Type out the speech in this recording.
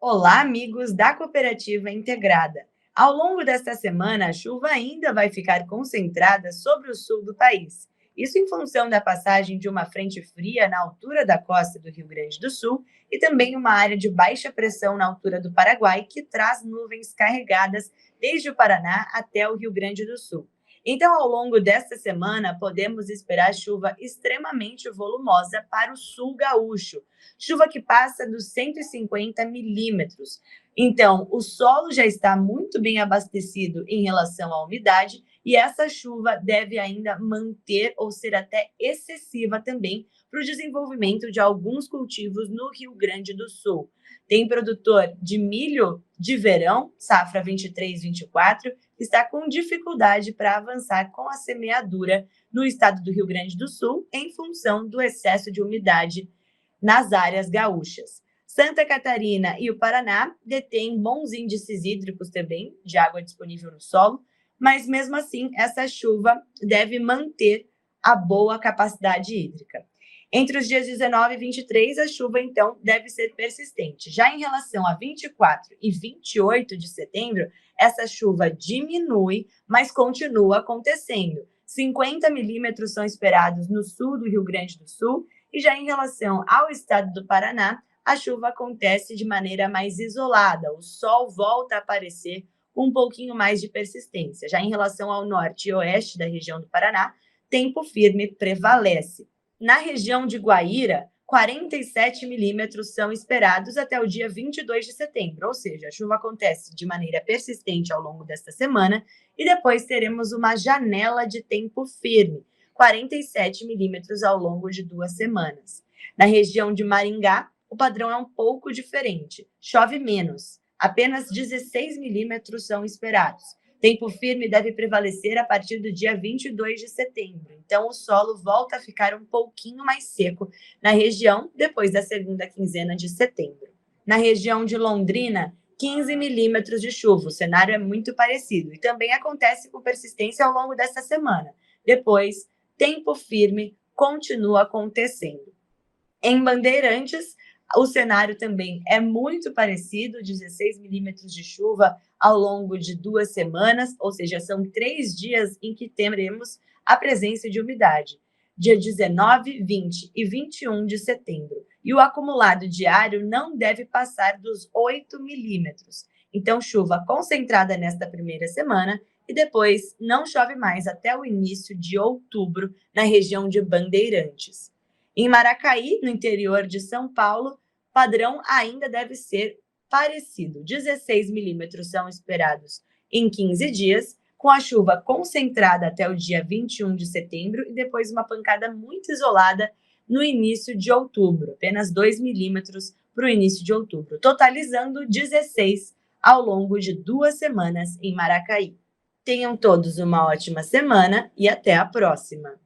Olá, amigos da Cooperativa Integrada. Ao longo desta semana, a chuva ainda vai ficar concentrada sobre o sul do país. Isso em função da passagem de uma frente fria na altura da costa do Rio Grande do Sul e também uma área de baixa pressão na altura do Paraguai que traz nuvens carregadas desde o Paraná até o Rio Grande do Sul. Então, ao longo desta semana, podemos esperar chuva extremamente volumosa para o sul gaúcho, chuva que passa dos 150 milímetros. Então, o solo já está muito bem abastecido em relação à umidade e essa chuva deve ainda manter ou ser até excessiva também para o desenvolvimento de alguns cultivos no Rio Grande do Sul. Tem produtor de milho de verão, safra 23-24, que está com dificuldade para avançar com a semeadura no estado do Rio Grande do Sul em função do excesso de umidade nas áreas gaúchas. Santa Catarina e o Paraná detêm bons índices hídricos também, de água disponível no solo, mas mesmo assim essa chuva deve manter a boa capacidade hídrica. Entre os dias 19 e 23, a chuva, então, deve ser persistente. Já em relação a 24 e 28 de setembro, essa chuva diminui, mas continua acontecendo. 50 milímetros são esperados no sul do Rio Grande do Sul e já em relação ao estado do Paraná, a chuva acontece de maneira mais isolada. O sol volta a aparecer com um pouquinho mais de persistência. Já em relação ao norte e oeste da região do Paraná, tempo firme prevalece. Na região de Guaíra, 47 milímetros são esperados até o dia 22 de setembro, ou seja, a chuva acontece de maneira persistente ao longo desta semana e depois teremos uma janela de tempo firme, 47 milímetros ao longo de 2 semanas. Na região de Maringá, o padrão é um pouco diferente, chove menos, apenas 16 milímetros são esperados. Tempo firme deve prevalecer a partir do dia 22 de setembro. Então, o solo volta a ficar um pouquinho mais seco na região depois da segunda quinzena de setembro. Na região de Londrina, 15 milímetros de chuva. O cenário é muito parecido e também acontece com persistência ao longo desta semana. Depois, tempo firme continua acontecendo. Em Bandeirantes, o cenário também é muito parecido, 16 milímetros de chuva ao longo de 2 semanas, ou seja, são 3 dias em que teremos a presença de umidade, dia 19, 20 e 21 de setembro. E o acumulado diário não deve passar dos 8 milímetros. Então, chuva concentrada nesta primeira semana e depois não chove mais até o início de outubro na região de Bandeirantes. Em Maracaí, no interior de São Paulo, padrão ainda deve ser parecido. 16 milímetros são esperados em 15 dias, com a chuva concentrada até o dia 21 de setembro e depois uma pancada muito isolada no início de outubro, apenas 2 milímetros para o início de outubro, totalizando 16 ao longo de 2 semanas em Maracaí. Tenham todos uma ótima semana e até a próxima!